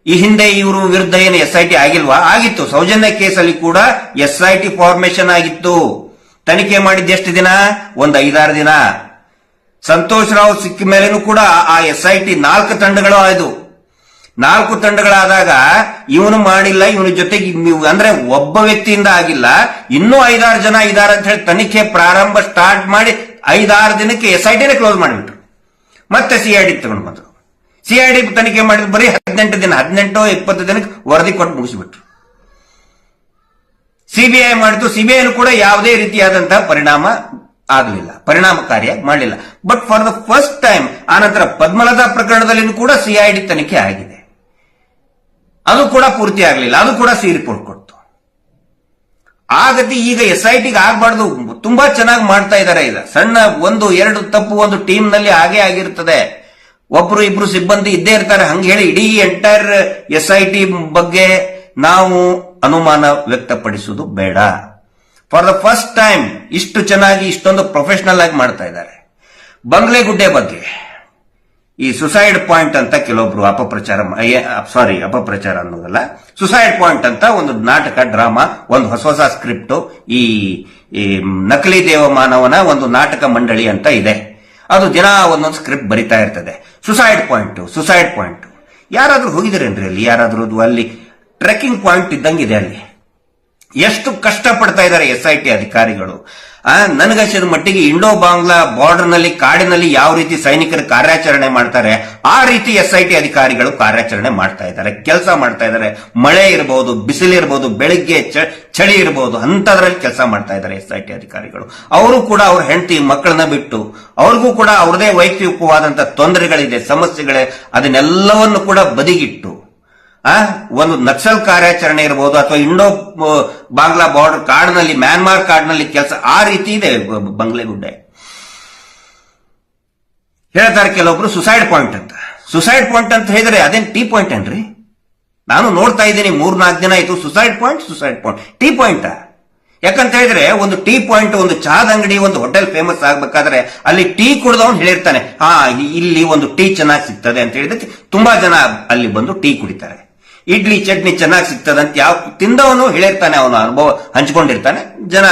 ಈ ಹಿಂದೆ ಇವರು ವಿರುದ್ಧ ಏನು SIT ಆಗಿಲ್ವಾ? ಆಗಿತ್ತು. ಸೌಜನ್ಯ ಕೇಸಲ್ಲಿ ಕೂಡ SIT ಫಾರ್ಮೇಶನ್ ಆಗಿತ್ತು. ತನಿಖೆ ಮಾಡಿದ್ದು ಎಷ್ಟು ದಿನ? ಒಂದು 5-6 ದಿನ. ಸಂತೋಷ್ ರಾವ್ ಸಿಕ್ಕ ಮೇಲೇನೂ ಕೂಡ ಆ SIT 4 ತಂಡಗಳು ಆಯ್ದು. 4 ತಂಡಗಳಾದಾಗ ಇವನು ಮಾಡಿಲ್ಲ, ಇವನ ಜೊತೆಗೆ ಅಂದ್ರೆ ಒಬ್ಬ ವ್ಯಕ್ತಿಯಿಂದ ಆಗಿಲ್ಲ, ಇನ್ನೂ 5-6 ಜನ ಇದಾರೆ ಅಂತ ಹೇಳಿ ತನಿಖೆ ಪ್ರಾರಂಭ ಸ್ಟಾರ್ಟ್ ಮಾಡಿ 5-6 ದಿನಕ್ಕೆ SITನೇ ಕ್ಲೋಸ್ ಮಾಡಿಬಿಟ್ರು. ಮತ್ತೆ CID ತಗೊಂಡು ಬಂದ್ರು. CID ತನಿಖೆ ಮಾಡಿದ್ರು ಬರೀ 18 ದಿನ, 18-20 ದಿನಕ್ಕೆ ವರದಿ ಕೊಟ್ಟು ಮುಗಿಸಿಬಿಟ್ರು. CBI ಮಾಡಿತು. CBIನೂ ಕೂಡ ಯಾವುದೇ ರೀತಿಯಾದಂತಹ ಪರಿಣಾಮಕಾರಿಯಾಗಿ ಮಾಡಲಿಲ್ಲ. But for the first time ಆನಂತರ ಪದ್ಮಲತಾ ಪ್ರಕರಣದಲ್ಲಿ ಕೂಡ CID ತನಿಖೆ ಆಗಿದೆ. ಅದು ಕೂಡ ಪೂರ್ತಿ ಆಗಲಿಲ್ಲ. ಅದು ಕೂಡ C ರಿಪೋರ್ಟ್ ಕೊಡ್ತು. ಆ ಗತಿ ಈಗ SITಗೆ ಆಗಬಾರ್ದು. ತುಂಬಾ ಚೆನ್ನಾಗಿ ಮಾಡ್ತಾ ಇದ್ದಾರೆ. ಈಗ ಸಣ್ಣ 1-2 ತಪ್ಪು ಒಂದು ಟೀಮ್ ನಲ್ಲಿ ಆಗೇ ಆಗಿರ್ತದೆ. ಒಬ್ರು ಇಬ್ರು ಸಿಬ್ಬಂದಿ ಇದ್ದೇ ಇರ್ತಾರೆ. ಹಂಗೆ ಹೇಳಿ ಇಡೀ ಎಂಟೈರ್ SIT ಬಗ್ಗೆ ನಾವು ಅನುಮಾನ ವ್ಯಕ್ತಪಡಿಸುವುದು ಬೇಡ. ಫಾರ್ ದ ಫಸ್ಟ್ ಟೈಮ್ ಇಷ್ಟು ಚೆನ್ನಾಗಿ ಇಷ್ಟೊಂದು ಪ್ರೊಫೆಷನಲ್ ಆಗಿ ಮಾಡ್ತಾ ಇದ್ದಾರೆ. ಬಂಗ್ಲೆಗುಡ್ಡೆ ಬಗ್ಗೆ ಈ ಸುಸೈಡ್ ಪಾಯಿಂಟ್ ಅಂತ ಕೆಲವೊಬ್ರು ಅಪಪ್ರಚಾರ ಅನ್ನೋದಲ್ಲ, ಸುಸೈಡ್ ಪಾಯಿಂಟ್ ಅಂತ ಒಂದು ನಾಟಕ, ಡ್ರಾಮಾ, ಒಂದು ಹೊಸ ಸ್ಕ್ರಿಪ್ಟ್, ಈ ನಕಲಿ ದೇವಮಾನವನ ಒಂದು ನಾಟಕ ಮಂಡಳಿ ಅಂತ ಇದೆ. ಅದು ದಿನ ಒಂದೊಂದು ಸ್ಕ್ರಿಪ್ಟ್ ಬರಿತಾ ಇರ್ತದೆ. ಸುಸೈಡ್ ಪಾಯಿಂಟ್ ಯಾರಾದ್ರೂ ಹೋಗಿದ್ದೀರೇನ್ರಿ ಅಲ್ಲಿ? ಯಾರಾದ್ರೂ ಅಲ್ಲಿ ಟ್ರೆಕ್ಕಿಂಗ್ ಪಾಯಿಂಟ್ ಇದ್ದಂಗಿದೆ. ಅಲ್ಲಿ ಎಷ್ಟು ಕಷ್ಟ ಪಡ್ತಾ ಇದ್ದಾರೆ SIT ಅಧಿಕಾರಿಗಳು. ನನಗನ್ಸಿದ ಮಟ್ಟಿಗೆ ಇಂಡೋ ಬಾಂಗ್ಲಾ ಬಾರ್ಡರ್ ನಲ್ಲಿ, ಕಾಡಿನಲ್ಲಿ ಯಾವ ರೀತಿ ಸೈನಿಕರು ಕಾರ್ಯಾಚರಣೆ ಮಾಡ್ತಾರೆ ಆ ರೀತಿ SIT ಅಧಿಕಾರಿಗಳು ಕಾರ್ಯಾಚರಣೆ ಮಾಡ್ತಾ ಇದ್ದಾರೆ, ಕೆಲಸ ಮಾಡ್ತಾ ಇದ್ದಾರೆ. ಮಳೆ ಇರಬಹುದು, ಬಿಸಿಲಿರಬಹುದು, ಬೆಳಿಗ್ಗೆ ಚಳಿ ಇರಬಹುದು, ಅಂತದ್ರಲ್ಲಿ ಕೆಲಸ ಮಾಡ್ತಾ ಇದ್ದಾರೆ SIT ಅಧಿಕಾರಿಗಳು. ಅವರು ಕೂಡ ಅವ್ರ ಹೆಂಡತಿ ಮಕ್ಕಳನ್ನ ಬಿಟ್ಟು, ಅವ್ರಿಗೂ ಕೂಡ ಅವ್ರದೇ ವೈಯಕ್ತಿಕವಾದಂತಹ ತೊಂದರೆಗಳಿದೆ, ಸಮಸ್ಯೆಗಳೇ, ಅದನ್ನೆಲ್ಲವನ್ನು ಕೂಡ ಬದಿಗಿಟ್ಟು ಒಂದು ನಕ್ಸಲ್ ಕಾರ್ಯಾಚರಣೆ ಇರಬಹುದು ಅಥವಾ ಇಂಡೋ ಬಾಂಗ್ಲಾ ಬಾರ್ಡರ್ ಕಾಡಿನಲ್ಲಿ, ಮ್ಯಾನ್ಮಾರ್ ಕಾಡಿನಲ್ಲಿ ಕೆಲಸ, ಆ ರೀತಿ ಇದೆ ಬಂಗ್ಲೆಗುಡ್ಡೆ. ಹೇಳ್ತಾರೆ ಕೆಲವೊಬ್ರು ಸುಸೈಡ್ ಪಾಯಿಂಟ್ ಅಂತ ಹೇಳಿದ್ರೆ ಅದೇನ್ ಟೀ ಪಾಯಿಂಟ್ ಏನ್ರಿ? ನಾನು ನೋಡ್ತಾ ಇದ್ದೀನಿ 3-4 ದಿನ ಆಯ್ತು. Suicide point tea point. ಯಾಕಂತ ಹೇಳಿದ್ರೆ ಒಂದು ಟೀ ಪಾಯಿಂಟ್, ಒಂದು ಚಹಾದ ಅಂಗಡಿ, ಒಂದು ಹೋಟೆಲ್ ಫೇಮಸ್ ಆಗ್ಬೇಕಾದ್ರೆ ಅಲ್ಲಿ ಟೀ ಕುಡಿದವನು ಹೇಳಿರ್ತಾನೆ, ಇಲ್ಲಿ ಒಂದು ಟೀ ಚೆನ್ನಾಗಿ ಸಿಗ್ತದೆ ಅಂತ ಹೇಳಿದಕ್ಕೆ ತುಂಬಾ ಜನ ಅಲ್ಲಿ ಬಂದು ಟೀ ಕುಡಿತಾರೆ. ಇಡ್ಲಿ ಚಟ್ನಿ ಚೆನ್ನಾಗಿ ಸಿಗ್ತದೆ ಅಂತ ಯಾವ ತಿಂದವನು ಹೇಳಿರ್ತಾನೆ, ಅವನು ಅನುಭವ ಹಂಚ್ಕೊಂಡಿರ್ತಾನೆ, ಜನ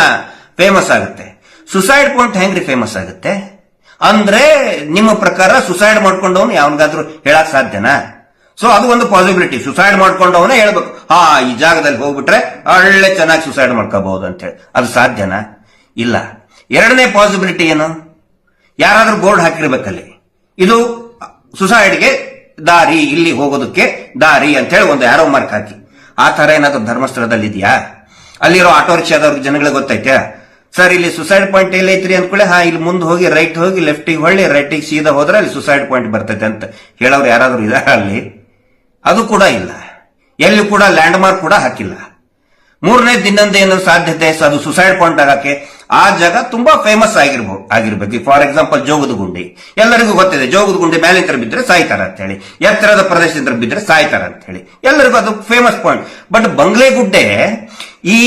ಫೇಮಸ್ ಆಗುತ್ತೆ. ಸುಸೈಡ್ ಪಾಯಿಂಟ್ ಹೆಂಗ್ರಿ ಫೇಮಸ್ ಆಗುತ್ತೆ ಅಂದ್ರೆ, ನಿಮ್ಮ ಪ್ರಕಾರ ಸುಸೈಡ್ ಮಾಡ್ಕೊಂಡವನು ಯಾವನಿಗಾದ್ರೂ ಹೇಳಕ್ ಸಾಧ್ಯನಾ? ಸೊ ಅದು ಒಂದು ಪಾಸಿಬಿಲಿಟಿ. ಸುಸೈಡ್ ಮಾಡ್ಕೊಂಡವನೇ ಹೇಳ್ಬೇಕು, ಈ ಜಾಗದಲ್ಲಿ ಹೋಗ್ಬಿಟ್ರೆ ಒಳ್ಳೆ ಚೆನ್ನಾಗಿ ಸುಸೈಡ್ ಮಾಡ್ಕೋಬಹುದು ಅಂತ ಹೇಳಿ. ಅದು ಸಾಧ್ಯನಾ? ಇಲ್ಲ. ಎರಡನೇ ಪಾಸಿಬಿಲಿಟಿ ಏನು? ಯಾರಾದ್ರೂ ಬೋರ್ಡ್ ಹಾಕಿರ್ಬೇಕಲ್ಲಿ, ಇದು ಸುಸೈಡ್ಗೆ ದಾರಿ, ಇಲ್ಲಿ ಹೋಗೋದಕ್ಕೆ ದಾರಿ ಅಂತ ಹೇಳಿ ಒಂದು ಆರೋ ಮಾರ್ಕ್ ಹಾಕಿ. ಆ ತರ ಏನಾದ್ರು ಧರ್ಮಸ್ಥಳದಲ್ಲಿ ಇದೆಯಾ? ಅಲ್ಲಿರೋ ಆಟೋ ರಿಕ್ಷಾದವ್ರಿಗೆ ಜನಗಳಿಗೆ ಗೊತ್ತೈತೆ, ಸರ್ ಇಲ್ಲಿ ಸುಸೈಡ್ ಪಾಯಿಂಟ್ ಎಲ್ಲೈತ್ರಿ ಅಂದ್ಕೊಳ್ಳಿ, ಇಲ್ಲಿ ಮುಂದೆ ಹೋಗಿ ರೈಟ್ ಹೋಗಿ ಲೆಫ್ಟಿಗೆ ಹೊಳ್ಳಿ ರೈಟಿಗೆ ಸೀದಾ ಹೋದ್ರೆ ಅಲ್ಲಿ ಸುಸೈಡ್ ಪಾಯಿಂಟ್ ಬರ್ತೈತೆ ಅಂತ ಹೇಳೋರು ಯಾರಾದ್ರೂ ಇದಾರ ಅಲ್ಲಿ? ಅದು ಕೂಡ ಇಲ್ಲ. ಎಲ್ಲಿ ಕೂಡ ಲ್ಯಾಂಡ್ ಮಾರ್ಕ್ ಕೂಡ ಹಾಕಿಲ್ಲ. ಮೂರನೇ ದಿನದ ಏನು ಸಾಧ್ಯತೆ ಅದು ಸುಸೈಡ್ ಪಾಯಿಂಟ್ ಆಗಕ್ಕೆ? ಆ ಜಾಗ ತುಂಬಾ ಫೇಮಸ್ ಆಗಿರ್ಬೇಕು. ಫಾರ್ ಎಕ್ಸಾಂಪಲ್ ಜೋಗದ ಗುಂಡಿ, ಎಲ್ಲರಿಗೂ ಗೊತ್ತಿದೆ. ಜೋಗದ ಗುಂಡಿ ಮೇಲಿಂದ ಬಿದ್ದರೆ ಸಾಯ್ತಾರ ಅಂತ ಹೇಳಿ, ಎತ್ತರದ ಪ್ರದೇಶದಿಂದ ಬಿದ್ದರೆ ಸಾಯ್ತಾರ ಅಂತ ಹೇಳಿ ಎಲ್ಲರಿಗೂ ಅದು ಫೇಮಸ್ ಪಾಯಿಂಟ್. ಬಟ್ ಬಂಗ್ಲೆಗುಡ್ಡೆ ಈ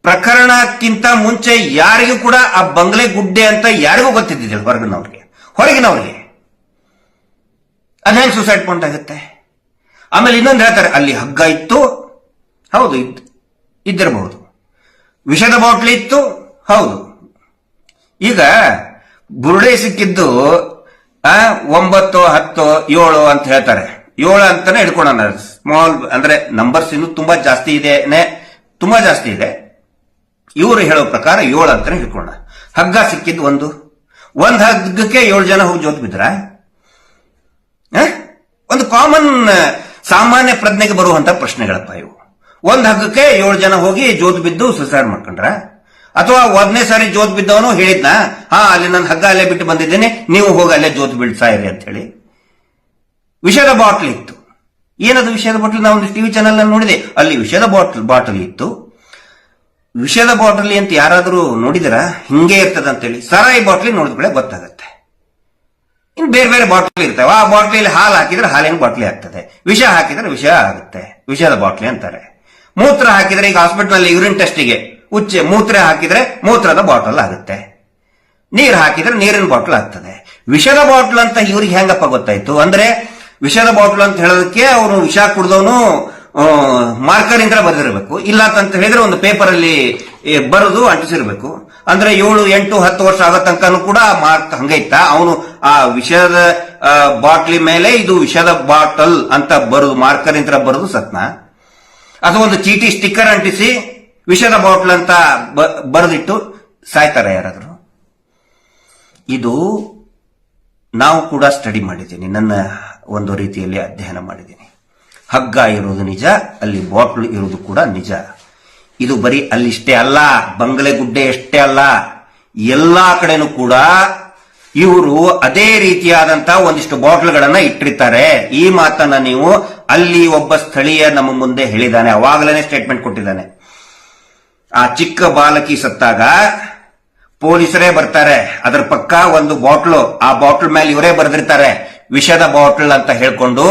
ಪ್ರಕರಣಕ್ಕಿಂತ ಮುಂಚೆ ಯಾರಿಗೂ ಕೂಡ ಆ ಬಂಗ್ಲೆಗುಡ್ಡೆ ಅಂತ ಯಾರಿಗೂ ಗೊತ್ತಿದ್ದಿಲ್ಲ. ಹೊರಗಿನವ್ರಿಗೆ ಅದ್ ಹೆಂಗ್ ಸುಸೈಡ್ ಪಾಯಿಂಟ್ ಆಗುತ್ತೆ? ಆಮೇಲೆ ಇನ್ನೊಂದು ಹೇಳ್ತಾರೆ, ಅಲ್ಲಿ ಹಗ್ಗ ಇತ್ತು, ಹೌದು ಇದ್ದಿರಬಹುದು. ವಿಷದ ಬಾಟ್ಲಿ ಇತ್ತು, ಹೌದು. ಈಗ ಬುರುಡೆ ಸಿಕ್ಕಿದ್ದು 9, 10, 7 ಅಂತ ಹೇಳ್ತಾರೆ. 7 ಅಂತಾನೆ ಹಿಡ್ಕೊಳ್ಳೋಣ. ಸ್ಮಾಲ್ ಅಂದ್ರೆ ನಂಬರ್ಸ್ ಇನ್ನು ತುಂಬಾ ಜಾಸ್ತಿ ಇದೆ. ಇವರು ಹೇಳೋ ಪ್ರಕಾರ 7 ಅಂತಾನೆ ಹಿಡ್ಕೊಳ್ಳೋಣ. ಹಗ್ಗ ಸಿಕ್ಕಿದ್ದು ಒಂದು ಹಗ್ಗಕ್ಕೆ 7 ಜನ ಹೋಗಿ ಜೋತ್ ಬಿದ್ರ? ಒಂದು ಕಾಮನ್ ಸಾಮಾನ್ಯ ಪ್ರಜ್ಞೆಗೆ ಬರುವಂತ ಪ್ರಶ್ನೆಗಳಪ್ಪ ಇವು. ಒಂದ್ ಹಗ್ಗಕ್ಕೆ 7 ಜನ ಹೋಗಿ ಜೋತ್ ಬಿದ್ದು ಸುಸೈಡ್ ಮಾಡ್ಕೊಂಡ್ರ? ಅಥವಾ ಒಂದನೇ ಸಾರಿ ಜೋತ್ ಬಿದ್ದವನು ಹೇಳಿದ್ನ, ಅಲ್ಲಿ ನನ್ನ ಹಗ್ಗ ಅಲ್ಲೇ ಬಿಟ್ಟು ಬಂದಿದ್ದೇನೆ, ನೀವು ಹೋಗಿ ಅಲ್ಲೇ ಜೋತ್ ಬಿಡ್ಸಾಯಿರಿ ಅಂತ ಹೇಳಿ. ವಿಷದ ಬಾಟ್ಲ್ ಇತ್ತು. ಏನದು ವಿಷದ ಬಾಟಲ್? ನಾವು ಒಂದು ಟಿವಿ ಚಾನೆಲ್ ನೋಡಿದೆ, ಅಲ್ಲಿ ವಿಷದ ಬಾಟಲ್ ಇತ್ತು. ವಿಷದ ಬಾಟಲ್ ಅಂತ ಯಾರಾದ್ರೂ ನೋಡಿದಿರಾ? ಹಿಂಗೆ ಇರ್ತದ ಅಂತೇಳಿ. ಸರಾಯಿ ಬಾಟ್ಲಿ ನೋಡಿದ್ಮೇಲೆ ಗೊತ್ತಾಗತ್ತೆ. ಇನ್ ಬೇರೆ ಬೇರೆ ಬಾಟ್ಲಿ ಇರ್ತವೆ. ಆ ಬಾಟ್ಲಿಯಲ್ಲಿ ಹಾಲು ಹಾಕಿದ್ರೆ ಹಾಲಿನ ಬಾಟ್ಲಿ ಆಗ್ತದೆ, ವಿಷ ಹಾಕಿದ್ರೆ ವಿಷ ಆಗುತ್ತೆ, ವಿಷದ ಬಾಟ್ಲಿ ಅಂತಾರೆ. ಮೂತ್ರ ಹಾಕಿದ್ರೆ, ಈಗ ಹಾಸ್ಪಿಟಲ್ ನಲ್ಲಿ ಯೂರಿನ್ ಟೆಸ್ಟಿಗೆ ಮೂತ್ರ ಹಾಕಿದ್ರೆ ಮೂತ್ರದ ಬಾಟಲ್ ಆಗುತ್ತೆ, ನೀರು ಹಾಕಿದ್ರೆ ನೀರಿನ ಬಾಟಲ್ ಆಗ್ತದೆ. ವಿಷದ ಬಾಟಲ್ ಅಂತ ಇವ್ರಿಗೆ ಹೆಂಗಪ್ಪ ಗೊತ್ತಾಯ್ತು ಅಂದ್ರೆ, ವಿಷದ ಬಾಟ್ಲ್ ಅಂತ ಹೇಳೋದಕ್ಕೆ ಅವನು ವಿಷ ಕುಡಿದವನು ಮಾರ್ಕರ್ ಇಂದ ಬರೆದಿರಬೇಕು, ಇಲ್ಲ ಅಂತ ಹೇಳಿದ್ರೆ ಒಂದು ಪೇಪರ್ ಅಲ್ಲಿ ಬರೆದು ಅಂಟಿಸಿರ್ಬೇಕು. ಅಂದ್ರೆ 7, 8, 10 ವರ್ಷ ಆಗೋ ತನಕನೂ ಕೂಡ ಆ ಮಾರ್ಕ್ ಹಂಗೆ ಇತ್ತ. ಅವನು ಆ ವಿಷದ ಬಾಟ್ಲಿ ಮೇಲೆ ಇದು ವಿಷದ ಬಾಟಲ್ ಅಂತ ಬರೆದು ಮಾರ್ಕರ್ ಇಂದ ಬರೆದು ಸತ್ನ, ಅಥವಾ ಒಂದು ಚೀಟಿ ಸ್ಟಿಕ್ಕರ್ ಅಂಟಿಸಿ ವಿಷದ ಬಾಟ್ಲ್ ಅಂತ ಬರೆದಿಟ್ಟು ಸಾಯ್ತಾರೆ ಯಾರಾದ್ರು? ಇದು ನಾವು ಕೂಡ ಸ್ಟಡಿ ಮಾಡಿದ್ದೀನಿ, ನನ್ನ ಒಂದು ರೀತಿಯಲ್ಲಿ ಅಧ್ಯಯನ ಮಾಡಿದ್ದೀನಿ. ಹಗ್ಗ ಇರೋದು ನಿಜ, ಅಲ್ಲಿ ಬಾಟ್ಲ್ ಇರೋದು ಕೂಡ ನಿಜ. ಇದು ಬರೀ ಅಲ್ಲಿಷ್ಟೇ ಅಲ್ಲ, ಬಂಗಲೆಗುಡ್ಡೆ ಅಷ್ಟೇ ಅಲ್ಲ, ಎಲ್ಲಾ ಕಡೆನೂ ಕೂಡ ಇವರು ಅದೇ ರೀತಿಯಾದಂತಹ ಒಂದಿಷ್ಟು ಬಾಟ್ಲ್ಗಳನ್ನ ಇಟ್ಟಿರ್ತಾರೆ. ಈ ಮಾತನ್ನ ನೀವು ಅಲ್ಲಿ ಒಬ್ಬ ಸ್ಥಳೀಯ ನಮ್ಮ ಮುಂದೆ ಹೇಳಿದ್ದಾನೆ, ಅವಾಗಲೇ ಸ್ಟೇಟ್ಮೆಂಟ್ ಕೊಟ್ಟಿದ್ದಾನೆ. ಆ ಚಿಕ್ಕ ಬಾಲಕಿ ಸತ್ತಾಗ ಪೊಲೀಸರೇ ಬರ್ತಾರೆ, ಅದರ ಪಕ್ಕ ಒಂದು ಬಾಟ್ಲು, ಆ ಬಾಟ್ಲ್ ಮೇಲೆ ಇವರೇ ಬರೆದಿರ್ತಾರೆ ವಿಷದ ಬಾಟಲ್ ಅಂತ ಹೇಳ್ಕೊಂಡು.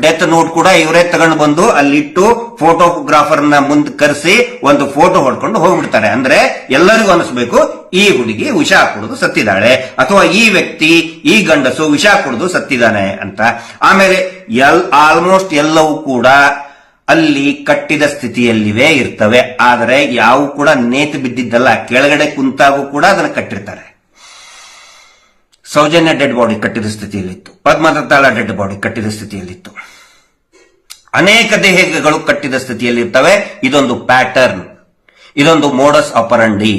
ಡೆತ್ ನೋಟ್ ಕೂಡ ಇವರೇ ತಗೊಂಡು ಬಂದು ಅಲ್ಲಿಟ್ಟು ಫೋಟೋಗ್ರಾಫರ್ನ ಮುಂದೆ ಕರೆಸಿ ಒಂದು ಫೋಟೋ ಹೊಡ್ಕೊಂಡು ಹೋಗ್ಬಿಡ್ತಾರೆ. ಅಂದ್ರೆ ಎಲ್ಲರಿಗೂ ಅನಿಸ್ಬೇಕು ಈ ಹುಡುಗಿ ವಿಷ ಕುಡಿದು ಸತ್ತಿದ್ದಾಳೆ, ಅಥವಾ ಈ ವ್ಯಕ್ತಿ, ಈ ಗಂಡಸು ವಿಷ ಕುಡಿದು ಸತ್ತಿದ್ದಾನೆ ಅಂತ. ಆಮೇಲೆ ಆಲ್ಮೋಸ್ಟ್ ಎಲ್ಲವೂ ಕೂಡ ಅಲ್ಲಿ ಕಟ್ಟಿದ ಸ್ಥಿತಿಯಲ್ಲಿವೇ ಇರ್ತವೆ, ಆದರೆ ಯಾವು ಕೂಡ ನೇತು ಬಿದ್ದಿದ್ದಲ್ಲ. ಕೆಳಗಡೆ ಕುಂತಾಗೂ ಕೂಡ ಅದನ್ನು ಕಟ್ಟಿರ್ತಾರೆ. ಸೌಜನ್ಯ ಡೆಡ್ ಬಾಡಿ ಕಟ್ಟಿದ ಸ್ಥಿತಿಯಲ್ಲಿತ್ತು, ಪದ್ಮದತ್ತಾಳ ಡೆಡ್ ಬಾಡಿ ಕಟ್ಟಿದ ಸ್ಥಿತಿಯಲ್ಲಿತ್ತು, ಅನೇಕ ದೇಹಗಳು ಕಟ್ಟಿದ ಸ್ಥಿತಿಯಲ್ಲಿರ್ತವೆ. ಇದೊಂದು ಪ್ಯಾಟರ್ನ್, ಇದೊಂದು ಮೋಡಸ್ ಆಪರಂಡಿ.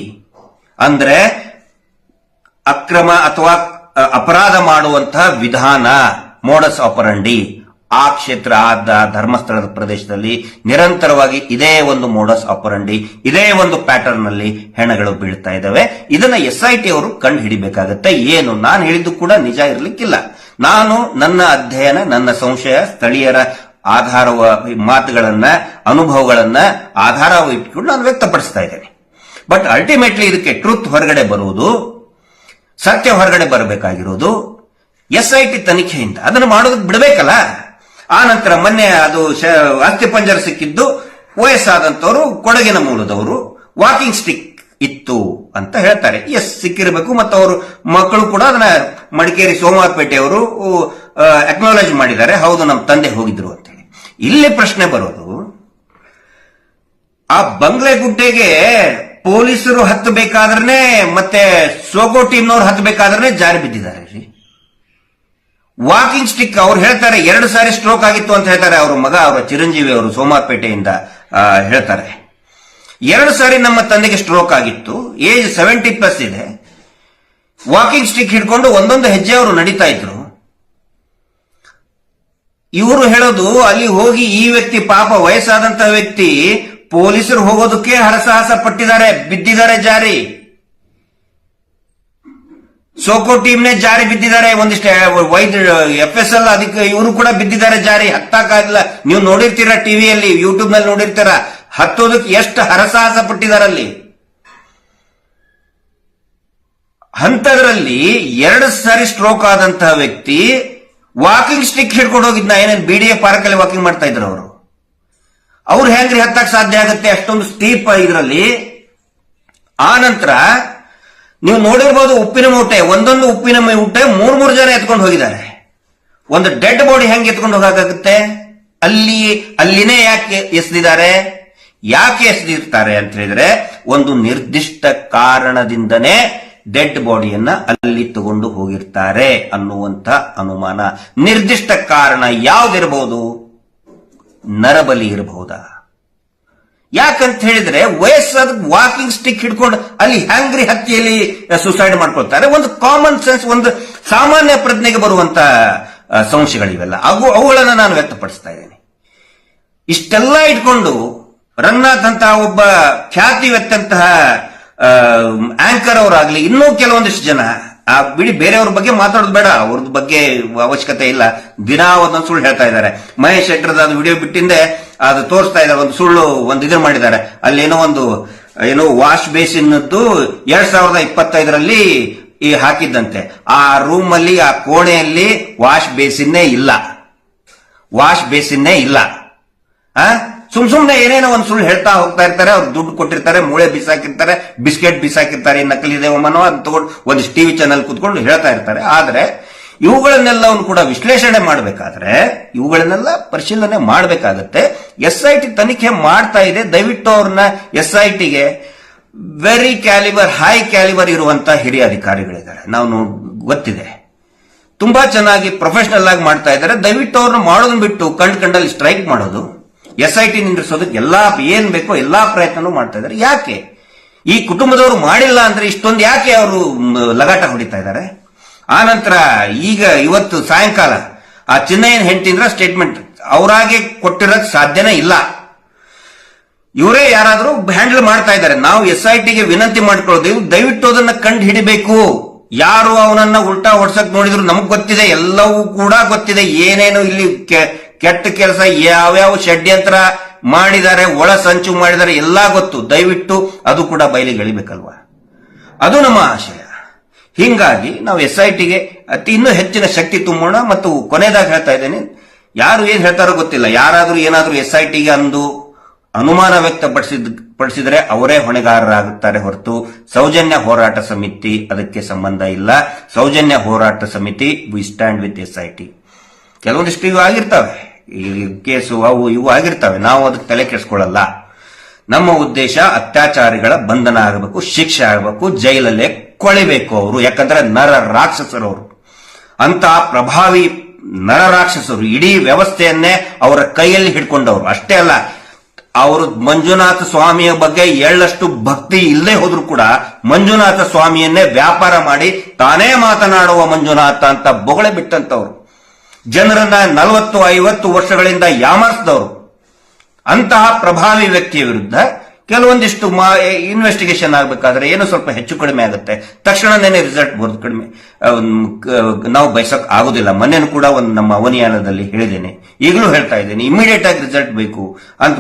ಅಂದ್ರೆ ಅಕ್ರಮ ಅಥವಾ ಅಪರಾಧ ಮಾಡುವಂತಹ ವಿಧಾನ, ಮೋಡಸ್ ಆಪರಂಡಿ. ಆ ಕ್ಷೇತ್ರ, ಆದ ಧರ್ಮಸ್ಥಳದ ಪ್ರದೇಶದಲ್ಲಿ ನಿರಂತರವಾಗಿ ಇದೇ ಒಂದು ಮೋಡಸ್ ಆಪರಂಡಿ, ಇದೇ ಒಂದು ಪ್ಯಾಟರ್ನ್ ನಲ್ಲಿ ಹೆಣಗಳು ಬೀಳ್ತಾ ಇದ್ದಾವೆ. ಇದನ್ನ SIT ಅವರು ಕಂಡು ಹಿಡಿಬೇಕಾಗತ್ತೆ. ಏನು ನಾನು ಹೇಳಿದ್ದು ಕೂಡ ನಿಜ ಇರಲಿಕ್ಕಿಲ್ಲ. ನಾನು ನನ್ನ ಅಧ್ಯಯನ, ನನ್ನ ಸಂಶಯ, ಸ್ಥಳೀಯರ ಆಧಾರ ಮಾತುಗಳನ್ನ, ಅನುಭವಗಳನ್ನ ಆಧಾರ ಇಟ್ಕೊಂಡು ನಾನು ವ್ಯಕ್ತಪಡಿಸ್ತಾ ಇದ್ದೇನೆ. ಬಟ್ ಅಲ್ಟಿಮೇಟ್ಲಿ ಇದಕ್ಕೆ ಟ್ರೂತ್ ಹೊರಗಡೆ ಬರುವುದು, ಸತ್ಯ ಹೊರಗಡೆ ಬರಬೇಕಾಗಿರೋದು SIT ತನಿಖೆಯಿಂದ. ಅದನ್ನು ಮಾಡೋದಕ್ಕೆ ಬಿಡಬೇಕಲ್ಲ. ಆ ನಂತರ ಮೊನ್ನೆ ಅದು ಅಸ್ಥಿಪಂಜರ ಸಿಕ್ಕಿದ್ದು ವಯಸ್ಸಾದಂತವರು, ಕೊಡಗಿನ ಮೂಲದವರು, ವಾಕಿಂಗ್ ಸ್ಟಿಕ್ ಇತ್ತು ಅಂತ ಹೇಳ್ತಾರೆ. ಸಿಕ್ಕಿರಬೇಕು. ಮತ್ತು ಅವರು ಮಕ್ಕಳು ಕೂಡ ಅದನ್ನ ಮಡಿಕೇರಿ ಸೋಮವಾರಪೇಟೆಯವರು ಅಕ್ನಾಲೇಜ್ ಮಾಡಿದ್ದಾರೆ, ಹೌದು ನಮ್ಮ ತಂದೆ ಹೋಗಿದ್ರು ಅಂತೇಳಿ. ಇಲ್ಲಿ ಪ್ರಶ್ನೆ ಬರೋದು, ಆ ಬಂಗ್ಲೆಗುಡ್ಡೆಗೆ ಪೊಲೀಸರು ಹತ್ತಬೇಕಾದ್ರೆ ಮತ್ತೆ ಸೋಗೋ ಟೀಮ್ನವ್ರು ಹತ್ತಬೇಕಾದ್ರೆ ಜಾರಿ ಬಿದ್ದಿದ್ದಾರೆ ರೀ. ವಾಕಿಂಗ್ ಸ್ಟಿಕ್ ಅವ್ರು ಹೇಳ್ತಾರೆ 2 ಸಾರಿ ಸ್ಟ್ರೋಕ್ ಆಗಿತ್ತು ಅಂತ ಹೇಳ್ತಾರೆ. ಅವ್ರ ಮಗ, ಅವರ ಚಿರಂಜೀವಿ ಅವರು ಸೋಮವಾರಪೇಟೆಯಿಂದ ಹೇಳ್ತಾರೆ 2 ಸಾರಿ ನಮ್ಮ ತಂದೆಗೆ ಸ್ಟ್ರೋಕ್ ಆಗಿತ್ತು, ಏಜ್ 70+ ಇದೆ. ವಾಕಿಂಗ್ ಸ್ಟಿಕ್ ಹಿಡ್ಕೊಂಡು ಒಂದೊಂದು ಹೆಜ್ಜೆ ಅವರು ನಡೀತಾ ಇದ್ರು. ಇವರು ಹೇಳೋದು ಅಲ್ಲಿ ಹೋಗಿ ಈ ವ್ಯಕ್ತಿ, ಪಾಪ ವಯಸ್ಸಾದಂತಹ ವ್ಯಕ್ತಿ, ಪೊಲೀಸರು ಹೋಗೋದಕ್ಕೆ ಹರಸಾಹಸ ಪಟ್ಟಿದ್ದಾರೆ, ಬಿದ್ದಿದ್ದಾರೆ ಜಾರಿ. ಸೋಕೋ ಟೀಮ್ನೇ ಜಾರಿ ಬಿದ್ದಿದ್ದಾರೆ. ಒಂದಿಷ್ಟು FSL ಅದಕ್ಕೆ ಇವರು ಕೂಡ ಬಿದ್ದಿದ್ದಾರೆ ಜಾರಿ. ಹತ್ತಕ್ಕಾಗಿಲ್ಲ. ನೀವು ನೋಡಿರ್ತೀರ, ಟಿವಿಯಲ್ಲಿ, ಯೂಟ್ಯೂಬ್ ನಲ್ಲಿ ನೋಡಿರ್ತೀರ, ಹತ್ತೋದಕ್ಕೆ ಎಷ್ಟು ಹರಸಾಹಸ ಪಟ್ಟಿದಾರಲ್ಲಿ. ಅಂತದ್ರಲ್ಲಿ 2 ಸಾರಿ ಸ್ಟ್ರೋಕ್ ಆದಂತಹ ವ್ಯಕ್ತಿ ವಾಕಿಂಗ್ ಸ್ಟಿಕ್ ಹಿಡ್ಕೊಂಡು ಹೋಗಿದ್ನ. ಏನೇನು BDA ಪಾರ್ಕ್ ಅಲ್ಲಿ ವಾಕಿಂಗ್ ಮಾಡ್ತಾ ಇದ್ರು ಅವರು. ಅವ್ರು ಹೆಂಗ್ರಿ ಹತ್ತಕ್ಕೆ ಸಾಧ್ಯ ಆಗುತ್ತೆ ಅಷ್ಟೊಂದು ಸ್ಟೀಪ್ ಇದರಲ್ಲಿ? ಆ ನಂತರ ನೀವು ನೋಡಿರ್ಬೋದು, ಉಪ್ಪಿನ ಮೂಟೆ, ಒಂದೊಂದು ಉಪ್ಪಿನ ಮೂಟೆ 3 ಜನ ಎತ್ಕೊಂಡು ಹೋಗಿದ್ದಾರೆ. ಒಂದು ಡೆಡ್ ಬಾಡಿ ಹೆಂಗೆ ಎತ್ಕೊಂಡು ಹೋಗಕ್ಕಾಗುತ್ತೆ? ಅಲ್ಲಿನೇ ಯಾಕೆ ಎಸೆದಿದ್ದಾರೆ? ಯಾಕೆ ಎಸೆದಿರ್ತಾರೆ ಅಂತ ಹೇಳಿದ್ರೆ, ಒಂದು ನಿರ್ದಿಷ್ಟ ಕಾರಣದಿಂದನೇ ಡೆಡ್ ಬಾಡಿಯನ್ನ ಅಲ್ಲಿ ತಗೊಂಡು ಹೋಗಿರ್ತಾರೆ ಅನ್ನುವಂತ ಅನುಮಾನ. ನಿರ್ದಿಷ್ಟ ಕಾರಣ ಯಾವುದಿರಬಹುದು? ನರಬಲಿ ಇರಬಹುದಾ? ಯಾಕಂತ ಹೇಳಿದ್ರೆ, ವಯಸ್ಸಾದ ವಾಕಿಂಗ್ ಸ್ಟಿಕ್ ಹಿಡ್ಕೊಂಡು ಅಲ್ಲಿ ಹ್ಯಾಂಗ್ರಿ ಹತ್ತಿಯಲ್ಲಿ ಸುಸೈಡ್ ಮಾಡ್ಕೊಳ್ತಾರೆ. ಒಂದು ಕಾಮನ್ ಸೆನ್ಸ್, ಒಂದು ಸಾಮಾನ್ಯ ಪ್ರಜ್ಞೆಗೆ ಬರುವಂತ ಸಂಶಯಗಳಿವೆಲ್ಲ, ಅವುಗಳನ್ನ ನಾನು ವ್ಯಕ್ತಪಡಿಸ್ತಾ ಇದ್ದೇನೆ. ಇಷ್ಟೆಲ್ಲ ಇಟ್ಕೊಂಡು ರಂಗನಾಥ್ ಅಂತ ಒಬ್ಬ ಖ್ಯಾತಿವೆತ್ತಂತಹ ಆಂಕರ್ ಅವರಾಗ್ಲಿ, ಇನ್ನೂ ಕೆಲವೊಂದಿಷ್ಟು ಜನ, ಆ ಬಿಡಿ, ಬೇರೆಯವ್ರ ಬಗ್ಗೆ ಮಾತಾಡೋದು ಬೇಡ, ಅವ್ರದ್ದು ಬಗ್ಗೆ ಅವಶ್ಯಕತೆ ಇಲ್ಲ. ದಿನಾ ಒಂದೊಂದು ಸುಳ್ಳು ಹೇಳ್ತಾ ಇದ್ದಾರೆ. ಮಹೇಶ್ ಶೆಟ್ಟರ್ದ ಅದು ವಿಡಿಯೋ ಬಿಟ್ಟಿಂದೆ ಅದು ತೋರಿಸ್ತಾ ಇದ್ದಾರೆ, ಒಂದು ಸುಳ್ಳು ಒಂದು ಇದನ್ನ ಮಾಡಿದ್ದಾರೆ. ಅಲ್ಲಿ ಏನೋ ವಾಶ್ ಬೇಸಿನ್ದು 2025ರಲ್ಲಿ ಹಾಕಿದ್ದಂತೆ. ಆ ರೂಮ್ ಅಲ್ಲಿ, ಆ ಕೋಣೆಯಲ್ಲಿ ವಾಶ್ ಬೇಸಿನ್ನೇ ಇಲ್ಲ. ಸುಮ್ನೆ ಏನೇನೋ ಒಂದು ಸುಳ್ಳು ಹೇಳ್ತಾ ಹೋಗ್ತಾ ಇರ್ತಾರೆ. ಅವ್ರು ದುಡ್ಡು ಕೊಟ್ಟಿರ್ತಾರೆ, ಮೂಳೆ ಬಿಸಾಕಿರ್ತಾರೆ, ಬಿಸ್ಕೆಟ್ ಬಿಸಾಕಿರ್ತಾರೆ, ನಕಲಿ ದೇವಮ್ಮನೋ ಅಂತ ತಗೊಂಡು ಒಂದು TV ಚಾನಲ್ ಕೂತ್ಕೊಂಡು ಹೇಳ್ತಾ ಇರ್ತಾರೆ. ಆದ್ರೆ ಇವುಗಳನ್ನೆಲ್ಲವನ್ನು ಕೂಡ ವಿಶ್ಲೇಷಣೆ ಮಾಡಬೇಕಾದ್ರೆ ಇವುಗಳನ್ನೆಲ್ಲ ಪರಿಶೀಲನೆ ಮಾಡಬೇಕಾಗತ್ತೆ. SIT ತನಿಖೆ ಮಾಡ್ತಾ ಇದೆ. ದಯವಿಟ್ಟು ಅವ್ರನ್ನ SITಗೆ ವೆರಿ ಕ್ಯಾಲಿಬರ್, ಹೈ ಕ್ಯಾಲಿಬರ್ ಇರುವಂತಹ ಹಿರಿಯ ಅಧಿಕಾರಿಗಳಿದ್ದಾರೆ, ನಾವು ಗೊತ್ತಿದೆ, ತುಂಬಾ ಚೆನ್ನಾಗಿ ಪ್ರೊಫೆಷನಲ್ ಆಗಿ ಮಾಡ್ತಾ ಇದ್ದಾರೆ. ದಯವಿಟ್ಟು ಅವ್ರನ್ನ ಮಾಡೋದನ್ನ ಬಿಟ್ಟು ಕಂಡಲ್ಲಿ ಸ್ಟ್ರೈಕ್ ಮಾಡೋದು, SIT ನಿಂದಿಸೋದಕ್ಕೆ ಎಲ್ಲಾ ಏನ್ ಬೇಕೋ ಎಲ್ಲಾ ಪ್ರಯತ್ನನೂ ಮಾಡ್ತಾ ಇದ್ದಾರೆ. ಯಾಕೆ ಈ ಕುಟುಂಬದವರು ಮಾಡಿಲ್ಲ ಅಂದ್ರೆ ಇಷ್ಟೊಂದು ಯಾಕೆ ಅವರು ಲಗಾಟ ಹೊಡಿತಾ ಇದ್ದಾರೆ? ಆ ನಂತರ ಈಗ ಇವತ್ತು ಸಾಯಂಕಾಲ ಆ ಚಿನ್ನಯ್ಯನ ಹೆಂಡತಿಂದ್ರ ಸ್ಟೇಟ್ಮೆಂಟ್ ಅವರಾಗೆ ಕೊಟ್ಟಿರೋಕ್ ಸಾಧ್ಯನೇ ಇಲ್ಲ. ಇವರೇ ಯಾರಾದ್ರೂ ಹ್ಯಾಂಡಲ್ ಮಾಡ್ತಾ ಇದ್ದಾರೆ. ನಾವು SITಗೆ ವಿನಂತಿ ಮಾಡ್ಕೊಳ್ಳೋದು, ದಯವಿಟ್ಟು ಅದನ್ನ ಕಂಡು ಹಿಡಿಬೇಕು. ಯಾರು ಅವನನ್ನ ಉಲ್ಟಾ ಹೊಡ್ಸಕ್ ನೋಡಿದ್ರು ನಮಗ್ ಗೊತ್ತಿದೆ, ಎಲ್ಲವೂ ಕೂಡ ಗೊತ್ತಿದೆ. ಏನೇನು ಇಲ್ಲಿ ಕೆಟ್ಟ ಕೆಲಸ, ಯಾವ್ಯಾವ ಷಡ್ಯಂತ್ರ ಮಾಡಿದ್ದಾರೆ, ಒಳ ಸಂಚು ಮಾಡಿದ್ದಾರೆ, ಎಲ್ಲಾ ಗೊತ್ತು. ದಯವಿಟ್ಟು ಅದು ಕೂಡ ಬಯಲಿಗೆ ಎಳಿಬೇಕಲ್ವಾ? ಅದು ನಮ್ಮ ಆಶಯ. ಹಿಂಗಾಗಿ ನಾವು SITಗೆ ಇನ್ನೂ ಹೆಚ್ಚಿನ ಶಕ್ತಿ ತುಂಬೋಣ. ಮತ್ತು ಕೊನೆಯದಾಗಿ ಹೇಳ್ತಾ ಇದ್ದೇನೆ, ಯಾರು ಏನ್ ಹೇಳ್ತಾರೋ ಗೊತ್ತಿಲ್ಲ, ಯಾರಾದ್ರೂ ಏನಾದ್ರೂ SITಗೆ ಅಂದು ಅನುಮಾನ ವ್ಯಕ್ತಪಡಿಸಿದ್ರೆ ಅವರೇ ಹೊಣೆಗಾರರಾಗುತ್ತಾರೆ ಹೊರತು ಸೌಜನ್ಯ ಹೋರಾಟ ಸಮಿತಿ ಅದಕ್ಕೆ ಸಂಬಂಧ ಇಲ್ಲ. ಸೌಜನ್ಯ ಹೋರಾಟ ಸಮಿತಿ ವಿ ಸ್ಟ್ಯಾಂಡ್ ವಿತ್ SIT. ಕೆಲವೊಂದಿಷ್ಟು ಇವು ಆಗಿರ್ತವೆ, ಈ ಕೇಸು ಅವು ಇವು ಆಗಿರ್ತವೆ, ನಾವು ಅದಕ್ಕೆ ತಲೆ ಕೆಡಿಸ್ಕೊಳ್ಳಲ್ಲ. ನಮ್ಮ ಉದ್ದೇಶ ಅತ್ಯಾಚಾರಿಗಳ ಬಂಧನ ಆಗಬೇಕು, ಶಿಕ್ಷೆ ಆಗಬೇಕು, ಜೈಲಲ್ಲೇ ಕೊಳಿಬೇಕು ಅವರು. ಯಾಕಂದ್ರೆ ನರ ರಾಕ್ಷಸರವರು, ಅಂತ ಪ್ರಭಾವಿ ನರ ರಾಕ್ಷಸರು, ಇಡೀ ವ್ಯವಸ್ಥೆಯನ್ನೇ ಅವರ ಕೈಯಲ್ಲಿ ಹಿಡ್ಕೊಂಡವರು. ಅಷ್ಟೇ ಅಲ್ಲ, ಅವರು ಮಂಜುನಾಥ ಸ್ವಾಮಿಯ ಬಗ್ಗೆ ಎಳ್ಳಷ್ಟು ಭಕ್ತಿ ಇಲ್ಲದೆ ಹೋದ್ರು ಕೂಡ ಮಂಜುನಾಥ ಸ್ವಾಮಿಯನ್ನೇ ವ್ಯಾಪಾರ ಮಾಡಿ ತಾನೇ ಮಾತನಾಡುವ ಮಂಜುನಾಥ ಅಂತ ಬೊಗಳೆ ಬಿಟ್ಟಂತವ್ರು, ಜನರನ್ನ 40-50 ವರ್ಷಗಳಿಂದ ಯಾಮಾರಿಸಿದವರು. ಅಂತಹ ಪ್ರಭಾವಿ ವ್ಯಕ್ತಿಯ ವಿರುದ್ಧ ಕೆಲವೊಂದಿಷ್ಟು ಇನ್ವೆಸ್ಟಿಗೇಷನ್ ಆಗಬೇಕಾದ್ರೆ ಏನು ಸ್ವಲ್ಪ ಹೆಚ್ಚು ಕಡಿಮೆ ಆಗುತ್ತೆ, ತಕ್ಷಣನೇ ರಿಸಲ್ಟ್ ಬರೋದು ಕಡಿಮೆ ನಾವು ಬಯಸಕ್ ಆಗುದಿಲ್ಲ. ಮೊನ್ನೆನೂ ಕೂಡ ಒಂದು ನಮ್ಮ ಅವನಿಯಾನದಲ್ಲಿ ಹೇಳಿದ್ದೇನೆ, ಈಗಲೂ ಹೇಳ್ತಾ ಇದ್ದೇನೆ, ಇಮಿಡಿಯೇಟ್ ಆಗಿ ರಿಸಲ್ಟ್ ಬೇಕು ಅಂತ